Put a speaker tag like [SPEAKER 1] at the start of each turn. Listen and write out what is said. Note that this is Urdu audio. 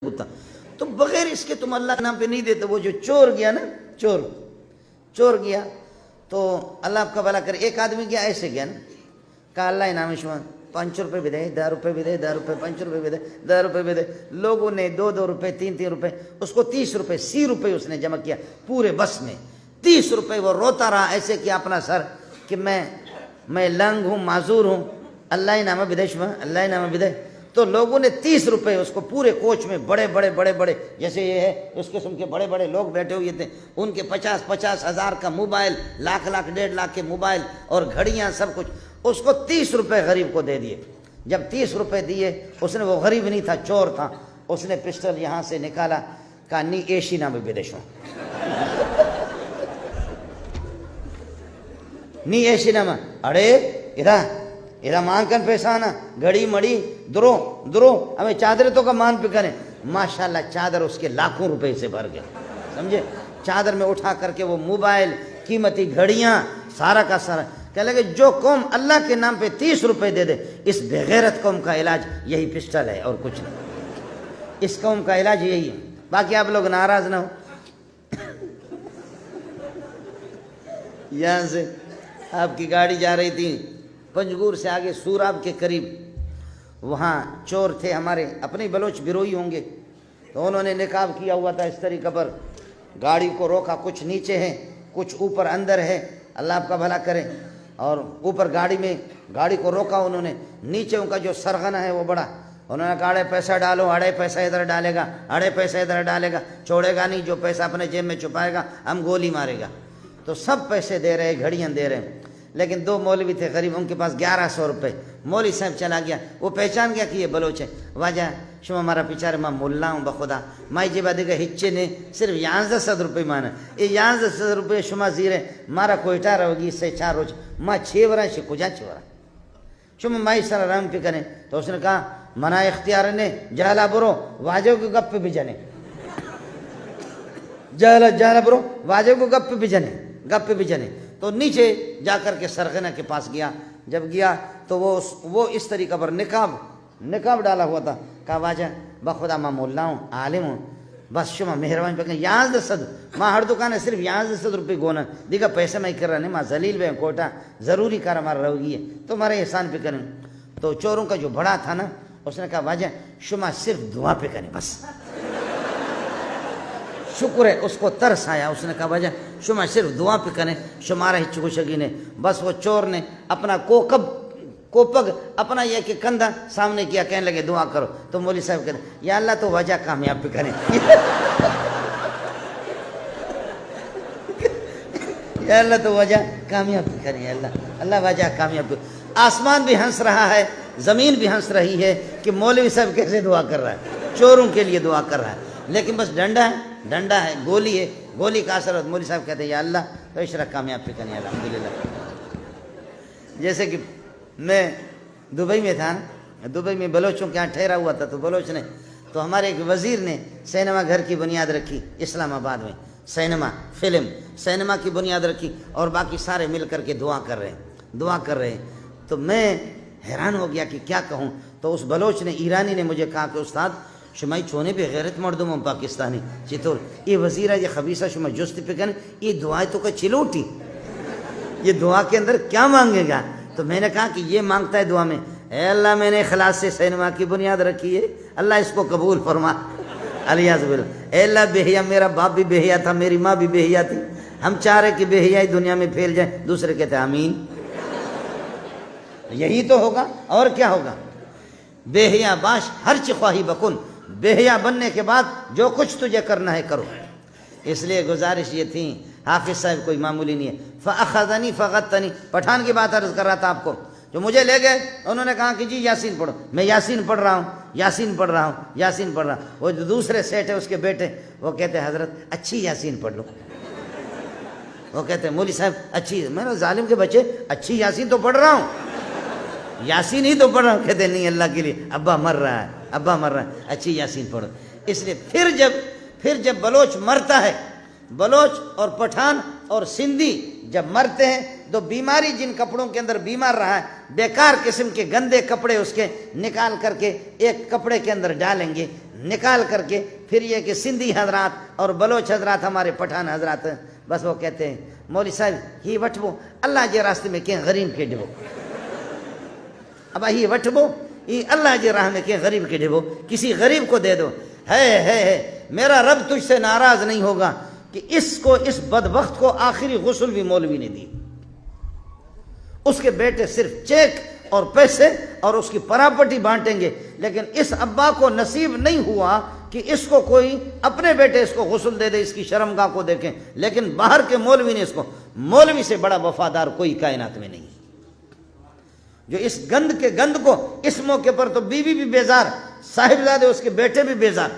[SPEAKER 1] کتا. تو بغیر اس کے تم اللہ کے نام پہ نہیں دیتے. وہ جو چور گیا نا, چور گیا تو اللہ آپ کا بھلا کرے. ایک آدمی گیا ایسے گیا نا, کہا اللہ انعام شما 5 روپے بھی دے, 10 روپے بھی دے, 10 روپے 5 روپے بھی دے, 10 روپے بھی دے. لوگوں نے 2 روپے 3 روپے, اس کو 30 روپے 80 روپے اس نے جمع کیا پورے بس میں. 30 روپے وہ روتا رہا ایسے کیا اپنا سر کہ میں لنگ ہوں, معذور ہوں, اللہ انعام بھی دے شما, اللہ انعام بھی دے. تو لوگوں نے 30 روپے اس کو پورے کوچ میں بڑے بڑے جیسے یہ ہے اس قسم کے بڑے لوگ بیٹھے ہوئے تھے, ان کے 50 ہزار کا موبائل, لاکھ 1.5 لاکھ کے موبائل اور گھڑیاں سب کچھ, اس کو 30 روپے غریب کو دے دیے. جب 30 روپے دیے اس نے, وہ غریب نہیں تھا چور تھا, اس نے پسٹل یہاں سے نکالا, کہا نی ایشی نام بدیشوں نی ایشی نام اڑے ادھا مان کن پیسہ آنا گھڑی مڑی درو ہمیں چادر تو کا مان پہ کریں. ماشاءاللہ چادر اس کے لاکھوں روپے سے بھر گئے, سمجھے. چادر میں اٹھا کر کے وہ موبائل, قیمتی گھڑیاں, سارا کا سارا. کہہ لگے جو قوم اللہ کے نام پہ 30 روپے دے دے, اس بغیرت قوم کا علاج یہی پسٹل ہے اور کچھ نہیں. اس قوم کا علاج یہی ہے. باقی آپ لوگ ناراض نہ ہو. یہاں سے آپ کی گاڑی جا رہی تھی پنجگور سے آگے سوراب کے قریب, وہاں چور تھے ہمارے اپنے بلوچ بروئی ہوں گے, تو انہوں نے نقاب کیا ہوا تھا اس طریقہ پر. گاڑی کو روکا, کچھ نیچے ہے کچھ اوپر اندر ہے, اللہ آپ کا بھلا کرے. اور اوپر گاڑی کو روکا انہوں نے, نیچے ان کا جو سرغنہ ہے وہ بڑا. انہوں نے کہا اڑے پیسہ ڈالو, اڑے پیسہ ادھر ڈالے گا, اڑے پیسہ ادھر ڈالے گا, چھوڑے گا نہیں, جو پیسہ اپنے جیب میں چھپائے گا ہم گولی مارے گا. تو سب پیسے دے رہے, گھڑیاں دے رہے. لیکن 2 مولوی تھے غریب, ان کے پاس 1100 روپے. مولوی صاحب چلا گیا, وہ پہچان گیا کہ یہ بلوچ ہے. واجہ شما مارا پیچارے ماں ملا ہوں بخدا, مائی جیبا دیکھا ہچے نے صرف 1100 روپے مانا. یہ 1100 روپے شما زیرے مارا کوئٹہ رہو گی اس سے 4 روز, ماں 6 ورہ سے کجا 6 ورہ شما مائی سر رام پہ کریں. تو اس نے کہا منا اختیار نے جہلا برو واجو کو گپ پہ بھی جانے, جہلا برو واجو کو گپ پہ بھی جانے. تو نیچے جا کر کے سرغنہ کے پاس گیا. جب گیا تو وہ اس طریقہ پر نقاب ڈالا ہوا تھا. کہا واجہ بخدا ماں مولا ہوں, عالم ہوں, بس شما مہربانی پہ کہیں 1100 ماں ہر دکان ہے صرف 1100 روپے گونا دیکھا پیسے میں کر رہا نہیں, ماں ذلیل بے کوٹا ضروری کار ہمارا رہوگی ہے تو ہمارے احسان پہ کریں. تو چوروں کا جو بڑا تھا نا, اس نے کہا واجہ شما صرف دعا پہ کریں بس. شکر ہے اس کو ترس آیا. اس نے کہا وجہ شما صرف دعا پہ کریں, شمارا ہی چکوشگی نے. بس وہ چور نے اپنا کوپگ اپنا یہ کہ کندھا سامنے کیا, کہنے لگے دعا کرو. تو مولوی صاحب کہتے یا اللہ تو وجہ کامیاب پہ کریں یا اللہ تو وجہ کامیاب پہ کریں, اللہ وجہ کامیاب پہ. آسمان بھی ہنس رہا ہے, زمین بھی ہنس رہی ہے کہ مولوی صاحب کیسے دعا کر رہا ہے, چوروں کے لیے دعا کر رہا ہے. لیکن بس ڈنڈا ہے, گولی ہے, گولی کا اثر. مولوی صاحب کہتے ہیں یا اللہ تو اشرا کامیاب پہ کریں الحمدللہ. جیسے کہ میں دبئی میں تھا نا, دبئی میں بلوچوں کے یہاں ٹھہرا ہوا تھا. تو بلوچ نے, تو ہمارے ایک وزیر نے سینما گھر کی بنیاد رکھی اسلام آباد میں, سینما کی بنیاد رکھی, اور باقی سارے مل کر کے دعا کر رہے ہیں. تو میں حیران ہو گیا کہ کیا کہوں. تو اس بلوچ نے, ایرانی نے مجھے کہا کہ استاد شمائی چھونے پہ غیرت مردم ہم پاکستانی چطور یہ وزیرہ یہ خبیصہ شما جست پہ کریں, یہ دعائیں تو کا چلوٹی, یہ دعا کے اندر کیا مانگے گا. تو میں نے کہا کہ یہ مانگتا ہے دعا میں, اے اللہ میں نے اخلاص سے سینما کی بنیاد رکھی ہے, اللہ اس کو قبول فرما. الیاذ باللہ. اے اللہ بہیا, میرا باپ بھی بہیا تھا, میری ماں بھی بہیا تھی, ہم چاہ رہے کہ بہیائی دنیا میں پھیل جائے. دوسرے کہتے ہیں آمین. یہی تو ہوگا اور کیا ہوگا. بہیا باش ہر چخواہی بکن, بہیا بننے کے بعد جو کچھ تجھے کرنا ہے کرو. اس لیے گزارش یہ تھی, حافظ صاحب کوئی معمولی نہیں ہے. فاخذنی فغتنی, پٹھان کی بات عرض کر رہا تھا آپ کو, جو مجھے لے گئے انہوں نے کہا کہ جی یاسین پڑھو. میں یاسین پڑھ رہا ہوں. وہ جو دوسرے سیٹ ہے اس کے بیٹے, وہ کہتے ہیں حضرت اچھی یاسین پڑھ لو. وہ کہتے ہیں مولوی صاحب اچھی, میں نے ظالم کے بچے اچھی یاسین تو پڑھ رہا ہوں, یاسین ہی تو پڑھ رہا ہوں. کہتے نہیں اللہ کے لیے, ابا مر رہا ہے, اچھی یاسین پڑھو. اس لیے پھر جب بلوچ مرتا ہے, بلوچ اور پٹھان اور سندھی جب مرتے ہیں تو بیماری جن کپڑوں کے اندر بیمار رہا ہے, بیکار قسم کے گندے کپڑے اس کے نکال کر کے ایک کپڑے کے اندر ڈالیں گے, نکال کر کے پھر یہ کہ سندھی حضرات اور بلوچ حضرات ہمارے پٹھان حضرات بس وہ کہتے ہیں مولوی صاحب یہ وٹبو اللہ جے راستے میں کہیں غریب کے ڈبو، اب یہ وٹبو یہ اللہ جے راہ میں کہیں غریب کے ڈبو، کسی غریب کو دے دو۔ ہے میرا رب تجھ سے ناراض نہیں ہوگا کہ اس بدبخت کو آخری غسل بھی مولوی نے دی، اس کے بیٹے صرف چیک اور پیسے اور اس کی پراپرٹی بانٹیں گے، لیکن اس ابا کو نصیب نہیں ہوا کہ اس کو کوئی اپنے بیٹے اس کو غسل دے دے، اس کی شرمگاہ کو دیکھیں، لیکن باہر کے مولوی نے اس کو، مولوی سے بڑا وفادار کوئی کائنات میں نہیں، جو اس گند کے گند کو اس موقع پر تو بیوی بھی بیزار، صاحبزادے اس کے بیٹے بھی بیزار،